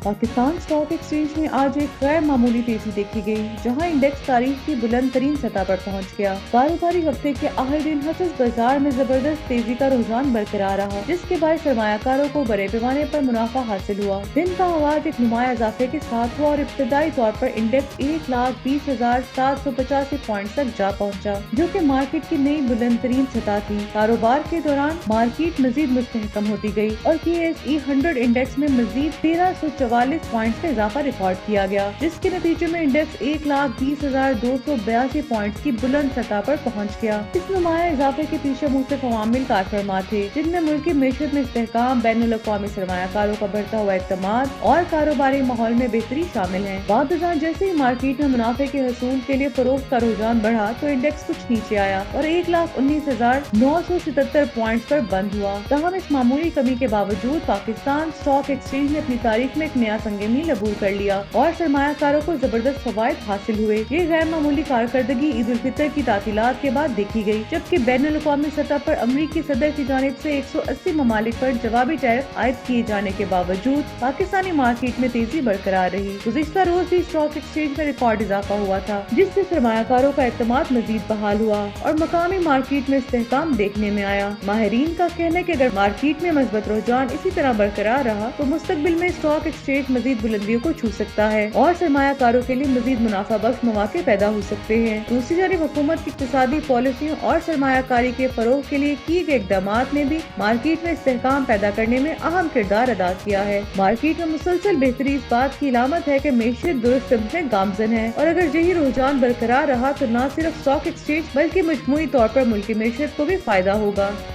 Pakistan stock exchange में आज एक गैर मामूली तेजी देखी गई, जहां इंडेक्स तारीख की बुलंद तरीन सतह पर पहुंच गया। कारोबारी हफ्ते के आखिरी दिन हसस बाजार में जबरदस्त तेजी का रुझान बरकरार रहा, जिसके बाद सरमायाकारों को बड़े पैमाने पर मुनाफा हासिल हुआ। दिन का आगाज एक नुमाया इजाफे के साथ हुआ और इब्तदाई तौर पर इंडेक्स 1,20,785 पॉइंट तक जा पहुंचा, जो कि मार्केट की नई बुलंद तरीन सतह थी। कारोबार के दौरान मार्केट मजीद मुस्तहकम होती गई और KSE 100 इंडेक्स में मजीद 1344 पॉइंट का इजाफा रिकॉर्ड किया गया, जिसके नतीजे में इंडेक्स 1,20,282 पॉइंट की बुलंद सतह पर पहुंच गया। इस नुमाया इजाफे के पीछे मुख्तलिफ अवामिल कारफरमा थे, जिनमें मुल्की मेशत में इस्तेहकाम, बैनुल अक़वामी सरमायाकारों का बढ़ता हुआ एतमाद और कारोबारी माहौल में बेहतरी शामिल है। बादशाह जैसे ही मार्केट में मुनाफे के हसूल के लिए फरोख्त का रुझान बढ़ा तो इंडेक्स कुछ नीचे आया और 1,19,977 पॉइंट पर बंद हुआ। तहम इस मामूली कमी के बावजूद पाकिस्तान स्टॉक एक्सचेंज ने अपनी तारीख में एक नया संग मील अबूर कर लिया और सरमायाकारों को जबरदस्त फवायद हासिल हुए। ये गैर मामूली कारकर्दगी ईद उल फितर की तातीलात के बाद देखी गई, जबकि बैनुल अक़वामी सतह पर अमरीकी सदर की जानिब से 180 ममालिक पर जवाबी टैरिफ आयद किए जाने के बावजूद पाकिस्तानी मार्केट में तेजी बरकरार रही। गुज़िश्ता रोज भी स्टॉक एक्सचेंज में रिकॉर्ड इजाफा हुआ था, जिससे सरमायाकारों का एतमाद मजीद बहाल हुआ और मकामी मार्केट में इस्तेहकाम देखने में आया। माहिरीन का कहना है कि अगर मार्केट में मजबूत रुझान इसी तरह बरकरार रहा तो मुस्तकबिल में स्टॉक एक्सचेंज मजीद बुलंदियों को छू सकता है और सरमायाकारों के लिए मजीद मुनाफा बख्श मौके पैदा हो सकते हैं। दूसरी जानिब हुकूमत की इक़्तिसादी पॉलिसियों और सरमायाकारी के फरोग के लिए किए गए इक़दामात ने भी मार्केट में इस्तेहकाम पैदा करने में अहम किरदार अदा किया है। मार्केट में मुसलसल बेहतरी इस बात की अलामत है कि मेशत दुरुस्त सिमत में गामजन है और अगर यही रुझान बरकरार रहा तो न सिर्फ स्टॉक एक्सचेंज बल्कि मजमूई तौर पर मुल्की मेशत को भी फायदा होगा।